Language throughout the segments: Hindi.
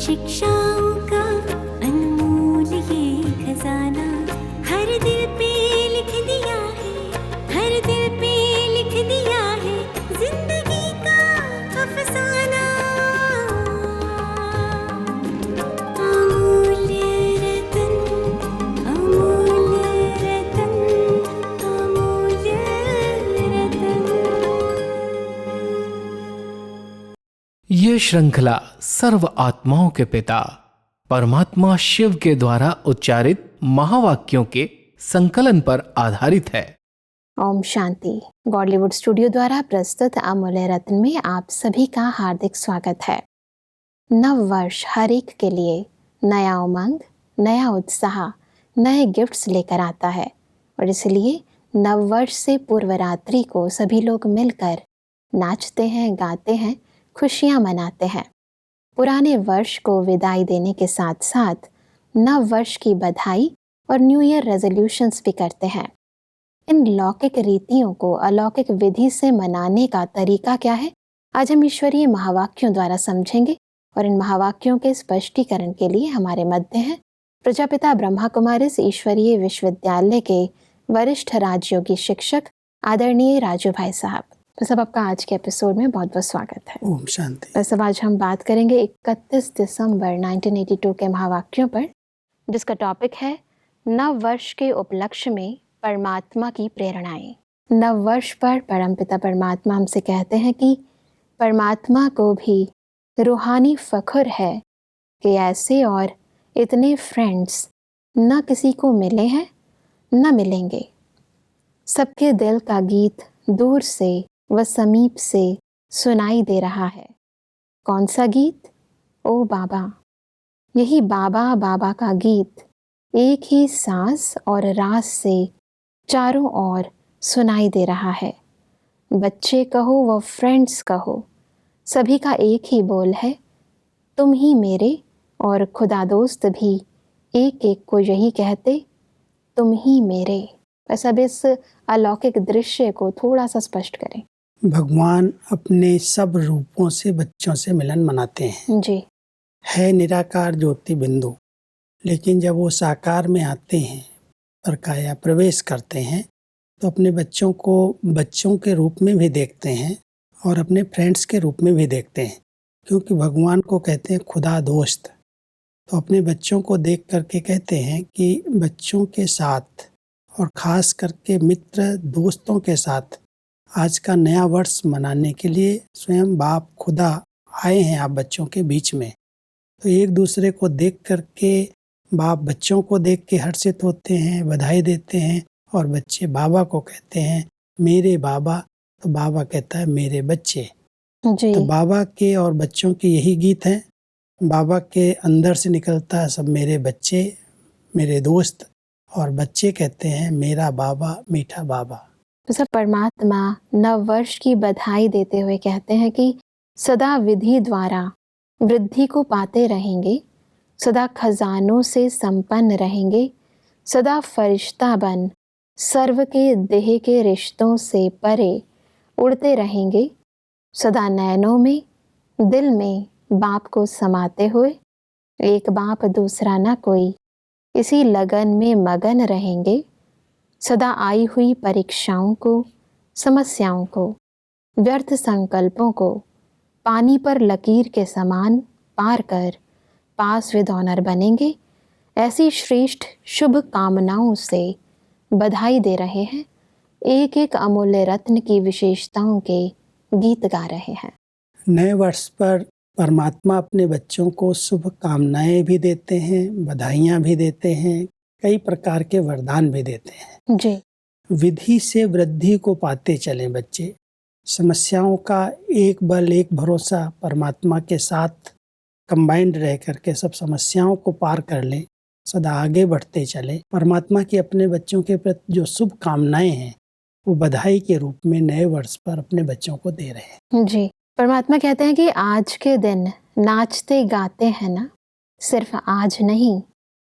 शिक्षाओं का अनमोल ये खजाना हर दिल पे लिख दिया है, हर दिल पे लिख दिया है जिंदगी का अफसाना। अमूल्य रतन, अमूल्य रतन, अमूल्य रतन। ये श्रृंखला सर्व आत्माओं के पिता परमात्मा शिव के द्वारा उच्चारित महावाक्यों के संकलन पर आधारित है। ओम शांति। गॉडलीवुड स्टूडियो द्वारा प्रस्तुत अमूल्य रत्न में आप सभी का हार्दिक स्वागत है। नव वर्ष हर एक के लिए नया उमंग, नया उत्साह, नए गिफ्ट्स लेकर आता है और इसलिए नव वर्ष से पूर्व रात्रि को सभी लोग मिलकर नाचते हैं, गाते हैं, खुशियाँ मनाते हैं। पुराने वर्ष को विदाई देने के साथ साथ नव वर्ष की बधाई और न्यू ईयर रेजोल्यूशंस भी करते हैं। इन लौकिक रीतियों को अलौकिक विधि से मनाने का तरीका क्या है, आज हम ईश्वरीय महावाक्यों द्वारा समझेंगे और इन महावाक्यों के स्पष्टीकरण के लिए हमारे मध्य हैं प्रजापिता ब्रह्मा कुमारिस ईश्वरीय विश्वविद्यालय के वरिष्ठ राजयोगी शिक्षक आदरणीय राजू भाई साहब। तो सब आपका आज के एपिसोड में बहुत बहुत स्वागत है। ओम शांति। तो सब आज हम बात करेंगे 31 दिसंबर 1982 के महावाक्यों पर, जिसका टॉपिक है नव वर्ष के उपलक्ष्य में परमात्मा की प्रेरणाएं। नव वर्ष पर परमपिता परमात्मा हमसे कहते हैं कि परमात्मा को भी रूहानी फख्र है कि ऐसे और इतने फ्रेंड्स न किसी को मिले हैं न मिलेंगे। सबके दिल का गीत दूर से व समीप से सुनाई दे रहा है। कौन सा गीत? ओ बाबा। यही बाबा बाबा का गीत एक ही सांस और रास से चारों ओर सुनाई दे रहा है। बच्चे कहो व फ्रेंड्स कहो, सभी का एक ही बोल है, तुम ही मेरे। और खुदा दोस्त भी एक एक को यही कहते, तुम ही मेरे। बस अब इस अलौकिक दृश्य को थोड़ा सा स्पष्ट करें। भगवान अपने सब रूपों से बच्चों से मिलन मनाते हैं। जी। है निराकार ज्योति बिंदु, लेकिन जब वो साकार में आते हैं और काया प्रवेश करते हैं तो अपने बच्चों को बच्चों के रूप में भी देखते हैं और अपने फ्रेंड्स के रूप में भी देखते हैं, क्योंकि भगवान को कहते हैं खुदा दोस्त। तो अपने बच्चों को देख करके कहते हैं कि बच्चों के साथ और ख़ास करके मित्र दोस्तों के साथ आज का नया वर्ष मनाने के लिए स्वयं बाप खुदा आए हैं आप बच्चों के बीच में। तो एक दूसरे को देख करके बाप बच्चों को देख के हर्षित होते हैं, बधाई देते हैं और बच्चे बाबा को कहते हैं मेरे बाबा। तो बाबा कहता है मेरे बच्चे। जी। तो बाबा के और बच्चों के यही गीत हैं। बाबा के अंदर से निकलता है सब मेरे बच्चे, मेरे दोस्त, और बच्चे कहते हैं मेरा बाबा, मीठा बाबा। तो सब परमात्मा नव वर्ष की बधाई देते हुए कहते हैं कि सदा विधि द्वारा वृद्धि को पाते रहेंगे, सदा खजानों से संपन्न रहेंगे, सदा फरिश्ता बन सर्व के देह के रिश्तों से परे उड़ते रहेंगे, सदा नैनों में दिल में बाप को समाते हुए, एक बाप दूसरा न कोई, इसी लगन में मगन रहेंगे, सदा आई हुई परीक्षाओं को, समस्याओं को, व्यर्थ संकल्पों को पानी पर लकीर के समान पार कर पास विद ऑनर बनेंगे। ऐसी श्रेष्ठ शुभ कामनाओं से बधाई दे रहे हैं, एक एक अमूल्य रत्न की विशेषताओं के गीत गा रहे हैं। नए वर्ष पर परमात्मा अपने बच्चों को शुभ कामनाएं भी देते हैं, बधाइयाँ भी देते हैं, कई प्रकार के वरदान भी देते हैं। जी। विधि से वृद्धि को पाते चलें बच्चे। समस्याओं का एक बल, एक भरोसा परमात्मा के साथ कंबाइंड रह करके सब समस्याओं को पार कर लें, सदा आगे बढ़ते चलें। परमात्मा की अपने बच्चों के प्रति जो शुभ कामनाएं हैं वो बधाई के रूप में नए वर्ष पर अपने बच्चों को दे रहे हैं। जी। परमात्मा कहते हैं कि आज के दिन नाचते गाते हैं ना, सिर्फ आज नहीं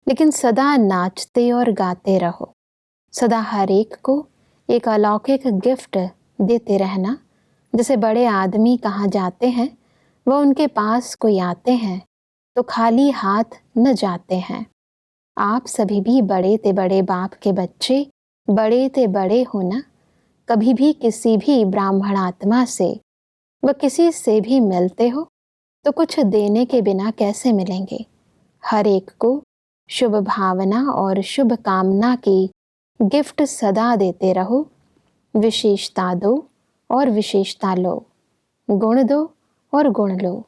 लेकिन सदा नाचते और गाते रहो। सदा हर एक को एक अलौकिक गिफ्ट देते रहना। जैसे बड़े आदमी कहाँ जाते हैं वह उनके पास कोई आते हैं तो खाली हाथ न जाते हैं। आप सभी भी बड़े ते बड़े बाप के बच्चे, बड़े ते बड़े हो ना। कभी भी किसी भी ब्राह्मण आत्मा से व किसी से भी मिलते हो तो कुछ देने के बिना कैसे मिलेंगे। हर एक को शुभ भावना और शुभ कामना की गिफ्ट सदा देते रहो। विशेषता दो और विशेषता लो, गुण दो और गुण लो।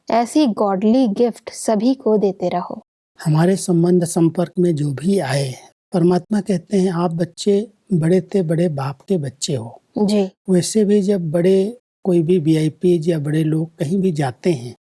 ऐसी गॉडली गिफ्ट सभी को देते रहो। हमारे संबंध संपर्क में जो भी आए, परमात्मा कहते हैं आप बच्चे बड़े ते बड़े बाप के बच्चे हो। जी वैसे भी जब बड़े कोई भी वीआईपी या बड़े लोग कहीं भी जाते हैं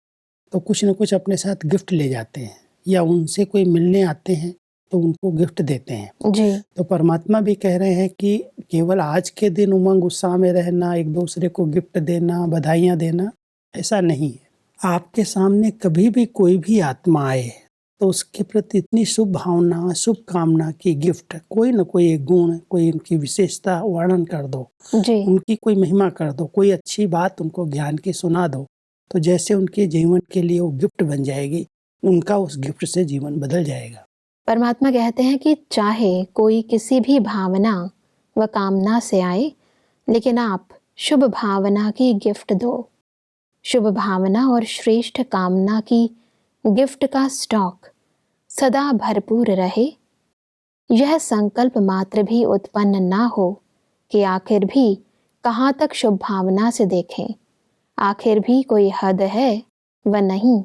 तो कुछ न कुछ अपने साथ गिफ्ट ले जाते हैं, या उनसे कोई मिलने आते हैं तो उनको गिफ्ट देते हैं। जी तो परमात्मा भी कह रहे हैं कि केवल आज के दिन उमंग उत्साह में रहना, एक दूसरे को गिफ्ट देना, बधाइयाँ देना, ऐसा नहीं है। आपके सामने कभी भी कोई भी आत्मा आए तो उसके प्रति इतनी शुभ भावना, शुभ कामना की गिफ्ट, कोई न कोई एक गुण, कोई उनकी विशेषता वर्णन कर दो, जी उनकी कोई महिमा कर दो, कोई अच्छी बात उनको ज्ञान की सुना दो, तो जैसे उनके जीवन के लिए वो गिफ्ट बन जाएगी, उनका उस गिफ्ट से जीवन बदल जाएगा। परमात्मा कहते हैं कि चाहे कोई किसी भी भावना व कामना से आए, लेकिन आप शुभ भावना की गिफ्ट दो। शुभ भावना और श्रेष्ठ कामना की गिफ्ट का स्टॉक सदा भरपूर रहे। यह संकल्प मात्र भी उत्पन्न ना हो कि आखिर भी कहाँ तक शुभ भावना से देखें, आखिर भी कोई हद है व नहीं।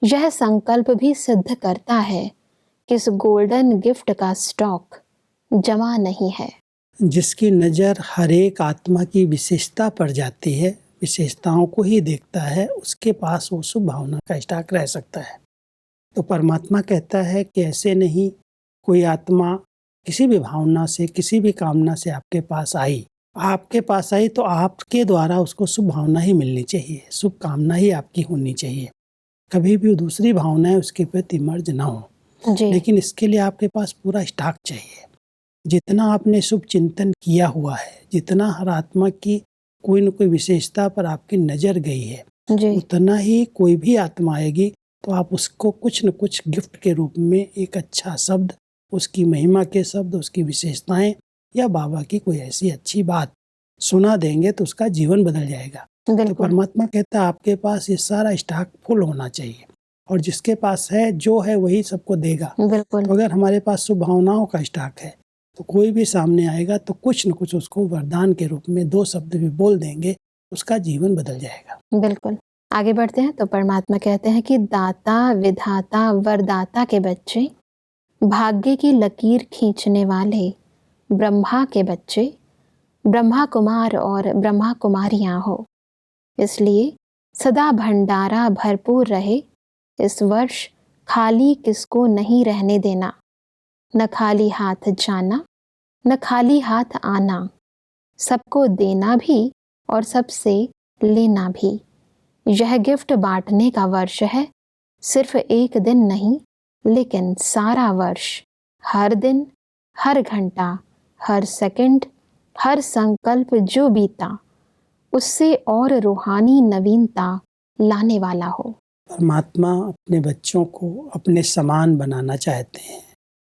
यह संकल्प भी सिद्ध करता है कि इस गोल्डन गिफ्ट का स्टॉक जमा नहीं है। जिसकी नज़र हर एक आत्मा की विशेषता पर जाती है, विशेषताओं को ही देखता है, उसके पास वो शुभ भावना का स्टॉक रह सकता है। तो परमात्मा कहता है कि ऐसे नहीं, कोई आत्मा किसी भी भावना से, किसी भी कामना से आपके पास आई तो आपके द्वारा उसको शुभ भावना ही मिलनी चाहिए, शुभ कामना ही आपकी होनी चाहिए। कभी भी दूसरी भावनाएं उसके प्रति मर्ज ना हो। जी लेकिन इसके लिए आपके पास पूरा स्टॉक चाहिए। जितना आपने शुभ चिंतन किया हुआ है, जितना हर आत्मा की कोई न कोई विशेषता पर आपकी नज़र गई है, जी उतना ही कोई भी आत्मा आएगी तो आप उसको कुछ न कुछ गिफ्ट के रूप में एक अच्छा शब्द, उसकी महिमा के शब्द, उसकी विशेषताएं या बाबा की कोई ऐसी अच्छी बात सुना देंगे तो उसका जीवन बदल जाएगा। तो बिल्कुल परमात्मा कहता है आपके पास ये सारा स्टॉक फुल होना चाहिए, और जिसके पास है, जो है वही सबको देगा। बिल्कुल तो अगर हमारे पास शुभ भावनाओं का स्टॉक है तो कोई भी सामने आएगा तो कुछ न कुछ उसको वरदान के रूप में 2 शब्द भी बोल देंगे, उसका जीवन बदल जाएगा। बिल्कुल। आगे बढ़ते हैं तो परमात्मा कहते हैं कि दाता, विधाता, वरदाता के बच्चे, भाग्य की लकीर खींचने वाले ब्रह्मा के बच्चे, ब्रह्मा कुमार और ब्रह्मा कुमारियां हो। इसलिए सदा भंडारा भरपूर रहे। इस वर्ष खाली किसको नहीं रहने देना। न खाली हाथ जाना, न खाली हाथ आना। सबको देना भी और सबसे लेना भी। यह गिफ्ट बांटने का वर्ष है। सिर्फ एक दिन नहीं, लेकिन सारा वर्ष, हर दिन, हर घंटा, हर सेकंड, हर संकल्प जो बीता, उससे और रूहानी नवीनता लाने वाला हो। परमात्मा अपने बच्चों को अपने समान बनाना चाहते हैं।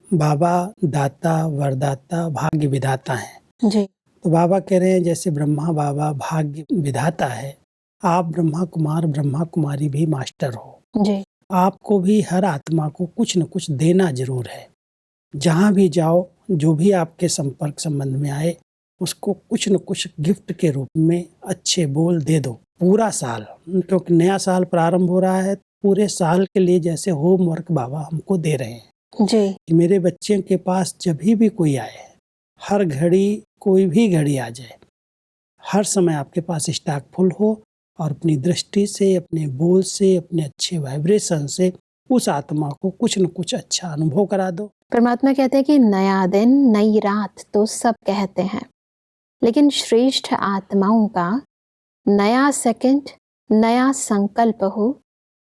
बाबा दाता, वरदाता, भाग्य विधाता हैं। जी तो बाबा कह रहे हैं जैसे ब्रह्मा बाबा भाग्य विधाता है, आप ब्रह्मा कुमार, ब्रह्मा कुमारी भी मास्टर हो। जी आपको भी हर आत्मा को कुछ न कुछ देना जरूर है। जहाँ भी जाओ, जो भी आपके संपर्क संबंध में आए, उसको कुछ न कुछ गिफ्ट के रूप में अच्छे बोल दे दो पूरा साल, क्योंकि नया साल प्रारंभ हो रहा है। पूरे साल के लिए जैसे होमवर्क बाबा हमको दे रहे हैं जी कि मेरे बच्चे के पास जब भी कोई आए, हर घड़ी, कोई भी घड़ी आ जाए, हर समय आपके पास स्टॉक फुल हो, और अपनी दृष्टि से, अपने बोल से, अपने अच्छे वाइब्रेशन से उस आत्मा को कुछ न कुछ अच्छा अनुभव करा दो। परमात्मा कहते हैं कि नया दिन, नई रात तो सब कहते हैं, लेकिन श्रेष्ठ आत्माओं का नया सेकंड, नया संकल्प हो,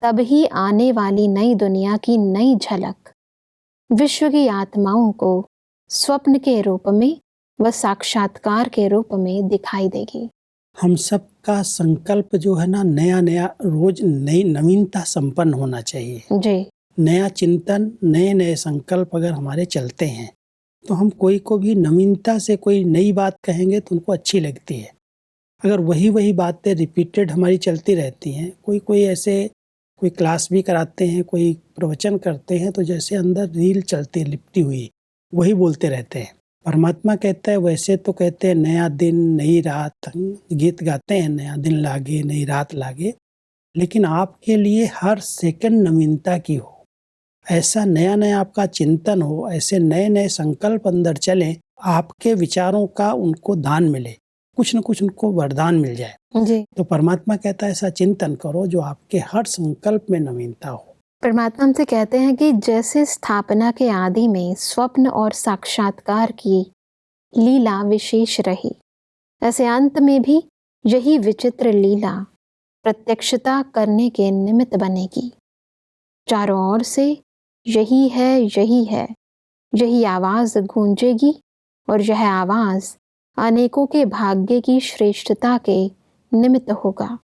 तभी आने वाली नई दुनिया की नई झलक विश्व की आत्माओं को स्वप्न के रूप में व साक्षात्कार के रूप में दिखाई देगी। हम सब का संकल्प जो है ना, नया नया रोज नई नवीनता संपन्न होना चाहिए। जी। नया चिंतन, नए नए संकल्प अगर हमारे चलते हैं तो हम कोई को भी नवीनता से कोई नई बात कहेंगे तो उनको अच्छी लगती है। अगर वही वही बातें रिपीटेड हमारी चलती रहती हैं, कोई ऐसे कोई क्लास भी कराते हैं, कोई प्रवचन करते हैं, तो जैसे अंदर रील चलती है लिपटी हुई, वही बोलते रहते हैं। परमात्मा कहता है वैसे तो कहते हैं नया दिन नई रात, गीत गाते हैं नया दिन लागे नई रात लागे, लेकिन आपके लिए हर सेकंड नवीनता की हो, ऐसा नया नया आपका चिंतन हो, ऐसे नए नए संकल्प अंदर चले, आपके विचारों का उनको दान मिले, कुछ न कुछ उनको वरदान मिल जाए। जी। तो परमात्मा कहता है ऐसा चिंतन करो जो आपके हर संकल्प में नवीनता हो। परमात्मा हमसे कहते हैं कि जैसे स्थापना के आदि में स्वप्न और साक्षात्कार की लीला विशेष रही, ऐसे अंत में भी यही विचित्र लीला प्रत्यक्षता करने के निमित्त बनेगी। चारों ओर से यही है, यही है, यही आवाज गूंजेगी और यह आवाज अनेकों के भाग्य की श्रेष्ठता के निमित्त होगा।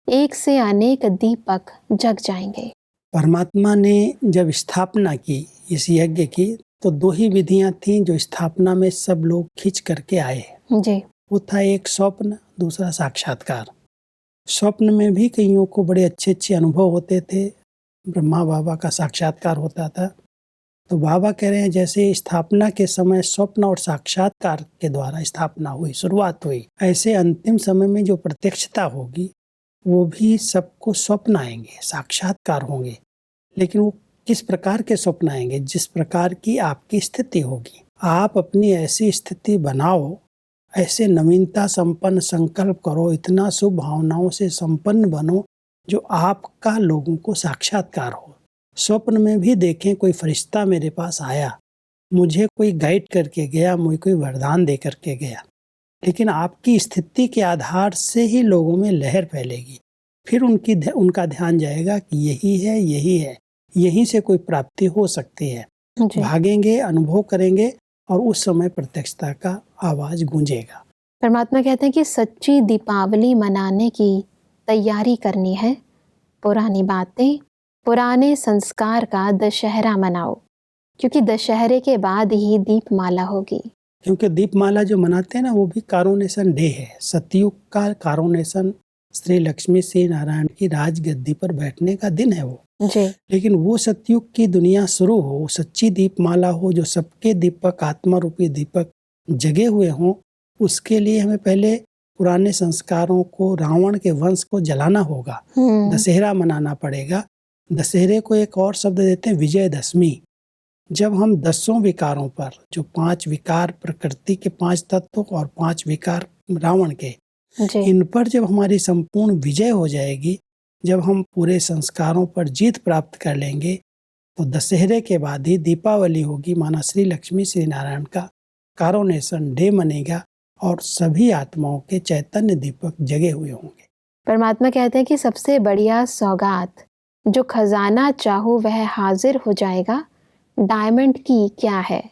एक से अनेक दीपक जग जाएंगे। परमात्मा ने जब स्थापना की इस यज्ञ की, तो दो ही विधियां थीं जो स्थापना में सब लोग खींच करके आए। जी। वो था एक स्वप्न, दूसरा साक्षात्कार। स्वप्न में भी कईयों को बड़े अच्छे अच्छे अनुभव होते थे, ब्रह्मा बाबा का साक्षात्कार होता था। तो बाबा कह रहे हैं जैसे स्थापना के समय स्वप्न और साक्षात्कार के द्वारा स्थापना हुई, शुरुआत हुई, ऐसे अंतिम समय में जो प्रत्यक्षता होगी वो भी सबको स्वप्न आएंगे, साक्षात्कार होंगे। लेकिन वो किस प्रकार के स्वप्न आएंगे? जिस प्रकार की आपकी स्थिति होगी। आप अपनी ऐसी स्थिति बनाओ, ऐसे नवीनता संपन्न संकल्प करो, इतना शुभ भावनाओं से संपन्न बनो जो आपका लोगों को साक्षात्कार हो। स्वप्न में भी देखें कोई फरिश्ता मेरे पास आया, मुझे कोई गाइड करके गया, मुझे कोई वरदान दे करके गया। लेकिन आपकी स्थिति के आधार से ही लोगों में लहर फैलेगी, फिर उनका ध्यान जाएगा कि यही है, यही है, यहीं से कोई प्राप्ति हो सकती है। भागेंगे, अनुभव करेंगे और उस समय प्रत्यक्षता का आवाज गूंजेगा। परमात्मा कहते हैं कि सच्ची दीपावली मनाने की तैयारी करनी है। पुरानी बातें, पुराने संस्कार का दशहरा मनाओ, क्योंकि दशहरे के बाद ही दीपमाला होगी। क्योंकि दीपमाला जो मनाते हैं ना, वो भी कारोनेशन डे है। सतयुग का कारोनेशन, श्री लक्ष्मी श्री नारायण की राजगद्दी पर बैठने का दिन है वो जी। लेकिन वो सतयुग की दुनिया शुरू हो, सच्ची दीपमाला हो, जो सबके दीपक, आत्मा रूपी दीपक जगे हुए हों, उसके लिए हमें पहले पुराने संस्कारों को, रावण के वंश को जलाना होगा। दशहरा मनाना पड़ेगा। दशहरे को एक और शब्द देते हैं विजयदशमी। जब हम 10 विकारों पर, जो 5 विकार प्रकृति के 5 तत्व और 5 विकार रावण के, इन पर जब हमारी संपूर्ण विजय हो जाएगी, जब हम पूरे संस्कारों पर जीत प्राप्त कर लेंगे, तो दशहरे के बाद ही दीपावली होगी। माना श्री लक्ष्मी श्री नारायण का कारोनेशन डे मनेगा और सभी आत्माओं के चैतन्य दीपक जगे हुए होंगे। परमात्मा कहते हैं कि सबसे बढ़िया सौगात, जो खजाना चाहो वह हाजिर हो जाएगा, डायमंड की क्या है।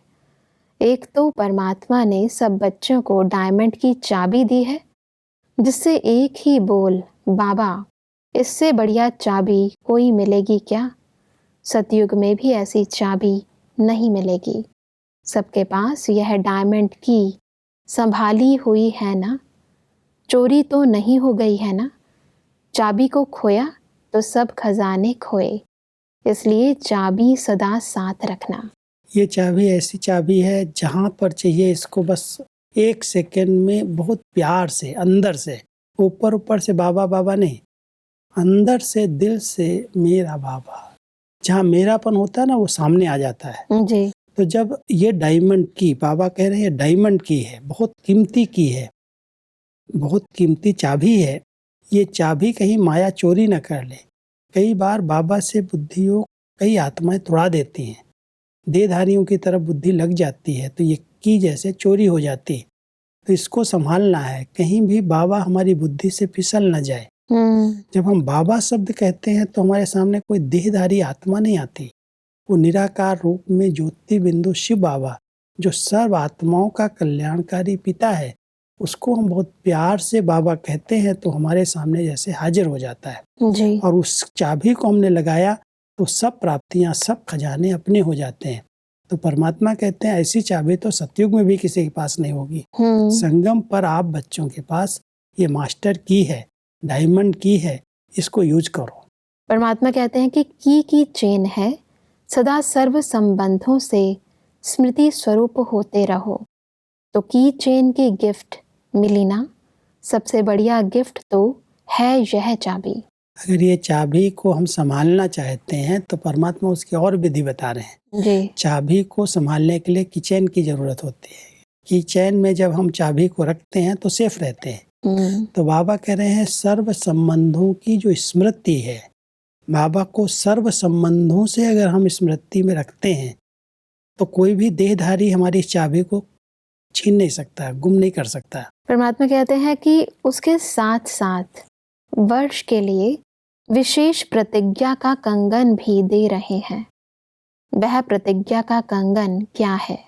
एक तो परमात्मा ने सब बच्चों को डायमंड की चाबी दी है, जिससे एक ही बोल, बाबा, इससे बढ़िया चाबी कोई मिलेगी क्या। सतयुग में भी ऐसी चाबी नहीं मिलेगी। सबके पास यह डायमंड की संभाली हुई है ना, चोरी तो नहीं हो गई है ना। चाबी को खोया तो सब खजाने खोए, इसलिए चाबी सदा साथ रखना। ये चाबी ऐसी चाबी है, जहाँ पर चाहिए इसको बस 1 सेकंड में बहुत प्यार से, अंदर से, ऊपर ऊपर से बाबा बाबा नहीं, अंदर से, दिल से मेरा बाबा। जहाँ मेरापन होता है ना, वो सामने आ जाता है जी। तो जब ये डायमंड की, बाबा कह रहे हैं डायमंड की है, बहुत कीमती की है, बहुत कीमती चाबी है। ये चाबी कहीं माया चोरी न कर ले। कई बार बाबा से बुद्धियों, कई आत्माएं तुड़ा देती हैं, देहधारियों की तरफ बुद्धि लग जाती है, तो ये की जैसे चोरी हो जाती है। तो इसको संभालना है, कहीं भी बाबा हमारी बुद्धि से फिसल न जाए। जब हम बाबा शब्द कहते हैं तो हमारे सामने कोई देहधारी आत्मा नहीं आती, वो निराकार रूप में ज्योति बिंदु शिव बाबा, जो सर्व आत्माओं का कल्याणकारी पिता है, उसको हम बहुत प्यार से बाबा कहते हैं तो हमारे सामने जैसे हाजिर हो जाता है। जी। और उस चाबी को हमने लगाया तो सब प्राप्तियां, सब खजाने अपने हो जाते हैं। तो परमात्मा कहते हैं ऐसी चाबी तो सतयुग में भी किसी के पास नहीं होगी। संगम पर आप बच्चों के पास ये मास्टर की है, डायमंड की है, इसको यूज करो। परमात्मा कहते हैं कि की चेन है, सदा सर्व संबंधों से स्मृति स्वरूप होते रहो। तो की चेन की गिफ्ट मिली ना, सबसे बढ़िया गिफ्ट तो है यह चाबी। अगर ये चाबी को हम संभालना चाहते हैं तो परमात्मा उसकी और विधि बता रहे हैं। जी। चाबी को संभालने के लिए की चेन की जरूरत होती है। की चेन में जब हम चाबी को रखते हैं तो सेफ रहते हैं। तो बाबा कह रहे हैं सर्व संबंधों की जो स्मृति है, बाबा को सर्व संबंधों से अगर हम स्मृति में रखते हैं तो कोई भी देहधारी हमारी इस चाबी को छीन नहीं सकता, गुम नहीं कर सकता। परमात्मा कहते हैं कि उसके साथ साथ वर्ष के लिए विशेष प्रतिज्ञा का कंगन भी दे रहे हैं। वह प्रतिज्ञा का कंगन क्या है?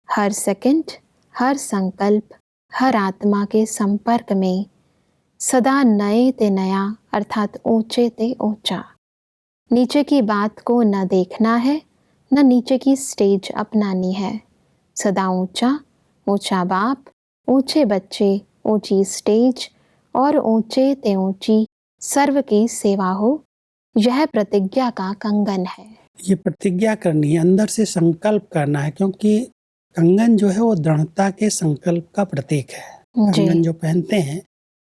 हर सेकंड, हर संकल्प, हर आत्मा के संपर्क में सदा नए ते नया अर्थात ऊंचे ते ऊंचा। नीचे की बात को न देखना है, न नीचे की स्टेज अपनानी है। सदा ऊंचा, ऊंचा बाप, ऊंचे बच्चे, ऊंची स्टेज और ऊंचे ते ऊंची सर्व की सेवा हो, यह प्रतिज्ञा का कंगन है। ये प्रतिज्ञा करनी है, अंदर से संकल्प करना है, क्योंकि कंगन जो है वो दृढ़ता के संकल्प का प्रतीक है। कंगन जो पहनते हैं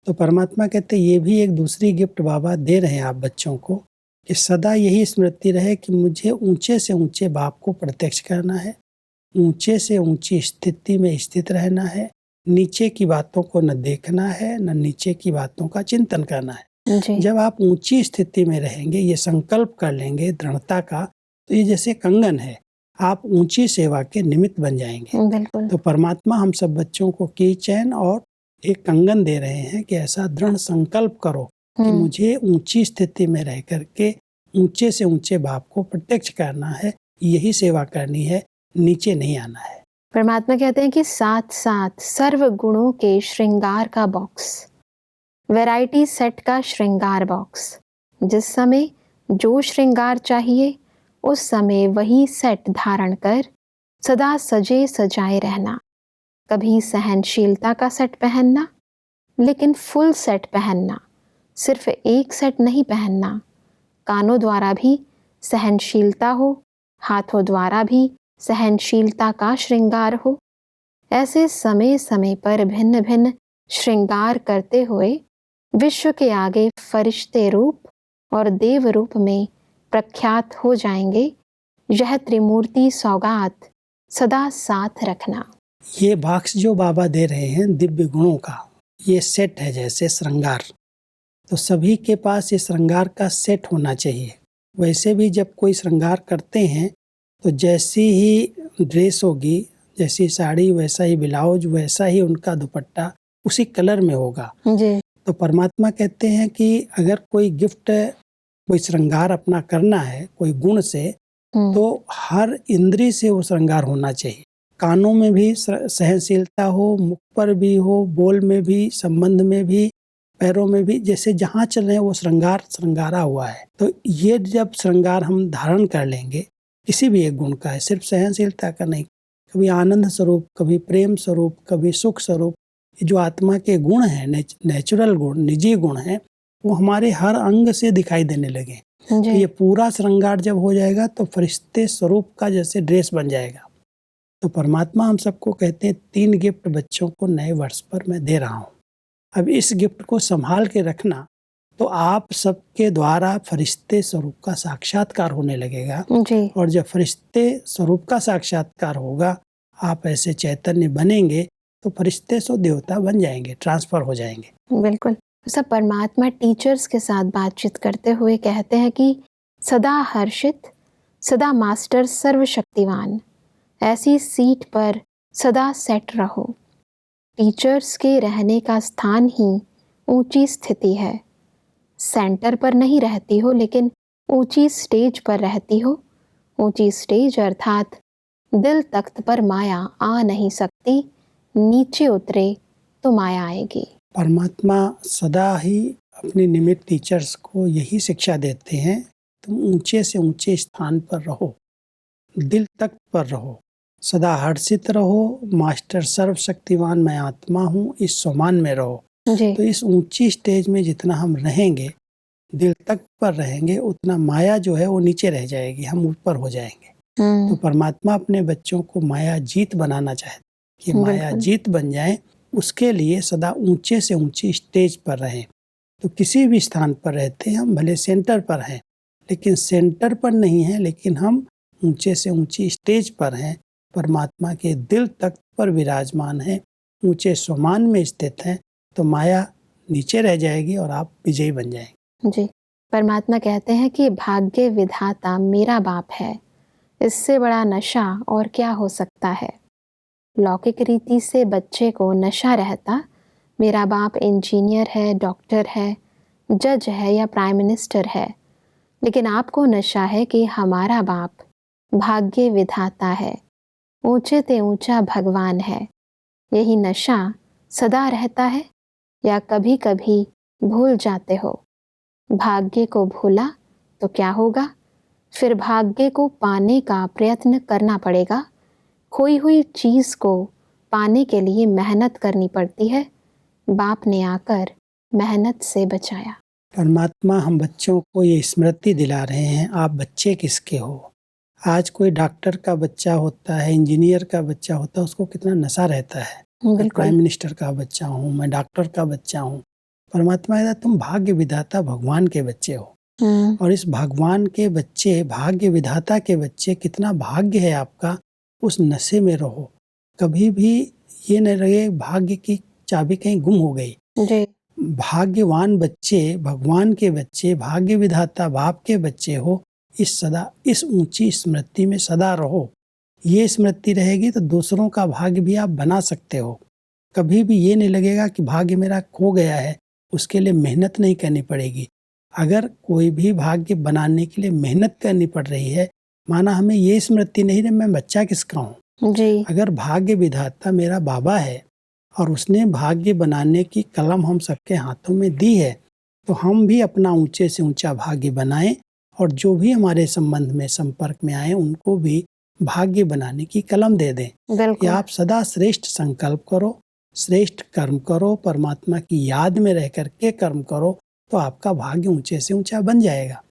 तो परमात्मा कहते हैं ये भी एक दूसरी गिफ्ट बाबा दे रहे हैं आप बच्चों को कि सदा यही स्मृति रहे कि मुझे ऊंचे से ऊंचे बाप को प्रत्यक्ष करना है, ऊंचे से ऊंची स्थिति में स्थित रहना है, नीचे की बातों को न देखना है, न नीचे की बातों का चिंतन करना है। जब आप ऊंची स्थिति में रहेंगे, ये संकल्प कर लेंगे दृढ़ता का, तो ये जैसे कंगन है, आप ऊंची सेवा के निमित्त बन जाएंगे। बिल्कुल। तो परमात्मा हम सब बच्चों को की चैन और एक कंगन दे रहे हैं कि ऐसा दृढ़ संकल्प करो कि मुझे ऊंची स्थिति में रह करके ऊंचे से ऊंचे बाप को प्रत्यक्ष करना है, यही सेवा करनी है, नीचे नहीं आना है। परमात्मा कहते हैं कि साथ साथ सर्व गुणों के श्रृंगार का बॉक्स, वैरायटी सेट का श्रृंगार बॉक्स, जिस समय जो श्रृंगार चाहिए उस समय वही सेट धारण कर सदा सजे सजाए रहना। कभी सहनशीलता का सेट पहनना, लेकिन फुल सेट पहनना, सिर्फ एक सेट नहीं पहनना। कानों द्वारा भी सहनशीलता हो, हाथों द्वारा भी सहनशीलता का श्रृंगार हो। ऐसे समय समय पर भिन्न भिन्न श्रृंगार करते हुए विश्व के आगे फरिश्ते रूप और देव रूप में प्रख्यात हो जाएंगे। यह त्रिमूर्ति सौगात सदा साथ रखना। ये बॉक्स जो बाबा दे रहे हैं दिव्य गुणों का, ये सेट है जैसे श्रृंगार, तो सभी के पास ये श्रृंगार का सेट होना चाहिए। वैसे भी जब कोई श्रृंगार करते हैं तो जैसी ही ड्रेस होगी, जैसी साड़ी वैसा ही ब्लाउज, वैसा ही उनका दुपट्टा उसी कलर में होगा जी। तो परमात्मा कहते हैं कि अगर कोई गिफ्ट, कोई श्रृंगार अपना करना है कोई गुण से, तो हर इंद्रिय से वो श्रृंगार होना चाहिए। कानों में भी सहनशीलता हो, मुख पर भी हो, बोल में भी, संबंध में भी, पैरों में भी, जैसे जहाँ चल रहे हैं वो श्रृंगारा हुआ है। तो ये जब श्रृंगार हम धारण कर लेंगे, किसी भी एक गुण का है, सिर्फ सहनशीलता का नहीं, कभी आनंद स्वरूप, कभी प्रेम स्वरूप, कभी सुख स्वरूप, जो आत्मा के गुण हैं, नेचुरल गुण, निजी गुण हैं, वो हमारे हर अंग से दिखाई देने लगे। तो ये पूरा श्रृंगार जब हो जाएगा तो फरिश्ते स्वरूप का जैसे ड्रेस बन जाएगा। तो परमात्मा हम सबको कहते हैं 3 गिफ्ट बच्चों को नए वर्ष पर मैं दे रहा हूँ। अब इस गिफ्ट को संभाल के रखना, तो आप सबके द्वारा फरिश्ते स्वरूप का साक्षात्कार होने लगेगा जी। और जब फरिश्ते स्वरूप का साक्षात्कार होगा, आप ऐसे चैतन्य बनेंगे तो फरिश्ते सो देवता बन जाएंगे, ट्रांसफर हो जाएंगे। बिल्कुल। सब परमात्मा टीचर्स के साथ बातचीत करते हुए कहते हैं कि सदा हर्षित, सदा मास्टर सर्वशक्तिवान, ऐसी सीट पर सदा सेट रहो। टीचर्स के रहने का स्थान ही ऊंची स्थिति है। सेंटर पर नहीं रहती हो, लेकिन ऊंची स्टेज पर रहती हो। ऊंची स्टेज अर्थात दिल तख्त पर माया आ नहीं सकती, नीचे उतरे तो माया आएगी। परमात्मा सदा ही अपने निमित्त टीचर्स को यही शिक्षा देते हैं, तुम ऊंचे से ऊंचे स्थान पर रहो, दिल तक पर रहो, सदा हर्षित रहो, मास्टर सर्वशक्तिवान मैं आत्मा हूँ, इस सम्मान में रहो। जी। तो इस ऊंची स्टेज में जितना हम रहेंगे, दिल तक पर रहेंगे, उतना माया जो है वो नीचे रह जाएगी, हम ऊपर हो जाएंगे। तो परमात्मा अपने बच्चों को माया जीत बनाना चाहते कि माया जीत बन जाए, उसके लिए सदा ऊंचे से ऊंची स्टेज पर रहें। तो किसी भी स्थान पर रहते हैं हम, भले सेंटर पर हैं, लेकिन सेंटर पर नहीं हैं, लेकिन हम ऊंचे से ऊंची स्टेज पर हैं, परमात्मा के दिल तक पर विराजमान हैं, ऊंचे सम्मान में स्थित हैं, तो माया नीचे रह जाएगी और आप विजयी बन जाएंगे। जी। परमात्मा कहते हैं कि भाग्य विधाता मेरा बाप है, इससे बड़ा नशा और क्या हो सकता है। लौकिक रीति से बच्चे को नशा रहता, मेरा बाप इंजीनियर है, डॉक्टर है, जज है या प्राइम मिनिस्टर है, लेकिन आपको नशा है कि हमारा बाप भाग्य विधाता है, ऊंचे ते ऊंचा भगवान है। यही नशा सदा रहता है या कभी कभी भूल जाते हो। भाग्य को भूला तो क्या होगा? फिर भाग्य को पाने का प्रयत्न करना पड़ेगा। खोई हुई चीज़ को पाने के लिए मेहनत करनी पड़ती है। बाप ने आकर मेहनत से बचाया। परमात्मा हम बच्चों को ये स्मृति दिला रहे हैं, आप बच्चे किसके हो। आज कोई डॉक्टर का बच्चा होता है, इंजीनियर का बच्चा होता है, उसको कितना नशा रहता है। मैं प्राइम मिनिस्टर का बच्चा हूँ, मैं डॉक्टर का बच्चा हूँ। परमात्मा कहता तुम भाग्य विधाता भगवान के बच्चे हो, और इस भगवान के बच्चे, भाग्य विधाता के बच्चे, कितना भाग्य है आपका। उस नशे में रहो, कभी भी ये न लगे भाग्य की चाबी कहीं गुम हो गई। जी। भाग्यवान बच्चे, भगवान के बच्चे, भाग्य विधाता बाप के बच्चे हो, इस ऊंची स्मृति में सदा रहो। ये स्मृति रहेगी तो दूसरों का भाग्य भी आप बना सकते हो। कभी भी ये नहीं लगेगा कि भाग्य मेरा खो गया है, उसके लिए मेहनत नहीं करनी पड़ेगी। अगर कोई भी भाग्य बनाने के लिए मेहनत करनी पड़ रही है, माना हमें ये स्मृति नहीं रही मैं बच्चा किसका हूँ। जी। अगर भाग्य विधाता मेरा बाबा है और उसने भाग्य बनाने की कलम हम सबके हाथों में दी है, तो हम भी अपना ऊंचे से ऊंचा भाग्य बनाएं, और जो भी हमारे संबंध में संपर्क में आए उनको भी भाग्य बनाने की कलम दे दें कि आप सदा श्रेष्ठ संकल्प करो, श्रेष्ठ कर्म करो, परमात्मा की याद में रह करके कर्म करो, तो आपका भाग्य ऊंचे से ऊंचा बन जाएगा।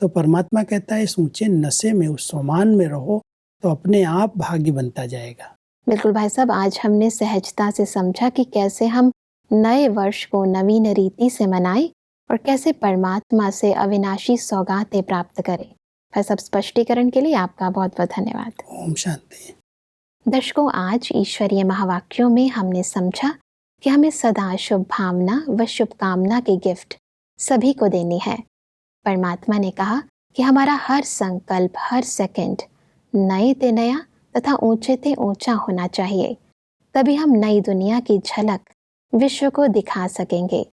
तो परमात्मा कहता है इस ऊंचे नशे में, उस सम्मान में रहो, तो अपने आप भाग्य बनता जाएगा। बिल्कुल भाई साहब, आज हमने सहजता से समझा कि कैसे हम नए वर्ष को नवीन रीति से मनाएं और कैसे परमात्मा से अविनाशी सौगातें प्राप्त करें। भाई साहब, स्पष्टीकरण के लिए आपका बहुत बहुत धन्यवाद। ओम शांति। दर्शकों, आज ईश्वरीय महावाक्यों में हमने समझा कि हमें सदा शुभ भावना व शुभकामना के गिफ्ट सभी को देनी है। परमात्मा ने कहा कि हमारा हर संकल्प, हर सेकंड नए ते नया तथा ऊंचे ते ऊंचा होना चाहिए, तभी हम नई दुनिया की झलक विश्व को दिखा सकेंगे।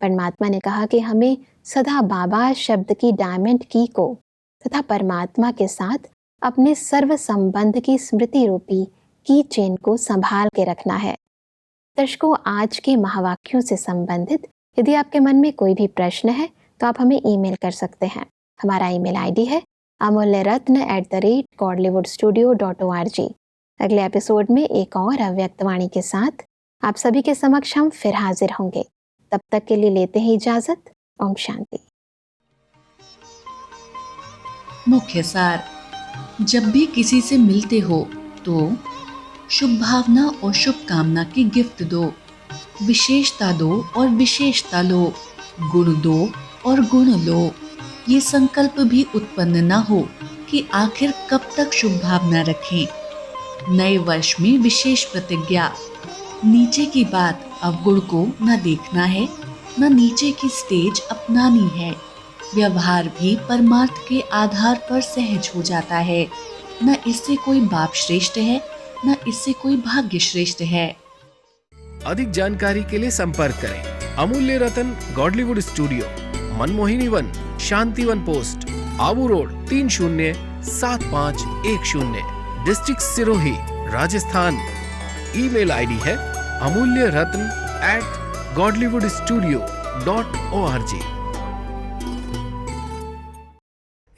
परमात्मा ने कहा कि हमें सदा बाबा शब्द की डायमंड की को तथा परमात्मा के साथ अपने सर्व संबंध की स्मृति रूपी की चेन को संभाल के रखना है। दर्शकों, आज के महावाक्यों से संबंधित यदि आपके मन में कोई भी प्रश्न है तो आप हमें ईमेल कर सकते हैं। हमारा ईमेल आईडी है amulyaratna@godlywoodstudio.org। अगले एपिसोड में एक और अव्यक्त वाणी के साथ आप सभी के समक्ष हम फिर हाजिर होंगे। तब तक के लिए लेते हैं इजाजत। ओम शांति। मुख्य सार, जब भी किसी से मिलते हो तो शुभ भावना और शुभकामना की गिफ्ट दो, विशेषता दो और विशेषता लो, गुण दो और गुण लो। ये संकल्प भी उत्पन्न न हो कि आखिर कब तक शुभ भावना रखें। नए वर्ष में विशेष प्रतिज्ञा, नीचे की बात अवगुण को न देखना है, न नीचे की स्टेज अपनानी है। व्यवहार भी परमार्थ के आधार पर सहज हो जाता है। न इससे कोई बाप श्रेष्ठ है, न इससे कोई भाग्य श्रेष्ठ है। अधिक जानकारी के लिए संपर्क करें Amulya Ratan Godlywood studio, Manmohini Van, Shantivan post, Abu road, 307510, district Sirohi, Rajasthan. Email ID है amulyaratn godlywoodstudio.org।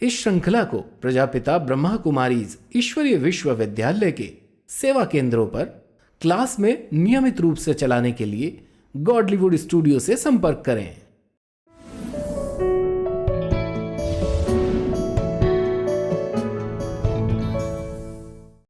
इस श्रृंखला को प्रजापिता ब्रह्मा कुमारीज ईश्वरीय विश्वविद्यालय के सेवा केंद्रों पर क्लास में नियमित रूप से चलाने के लिए गॉडलीवुड स्टूडियो से संपर्क करें।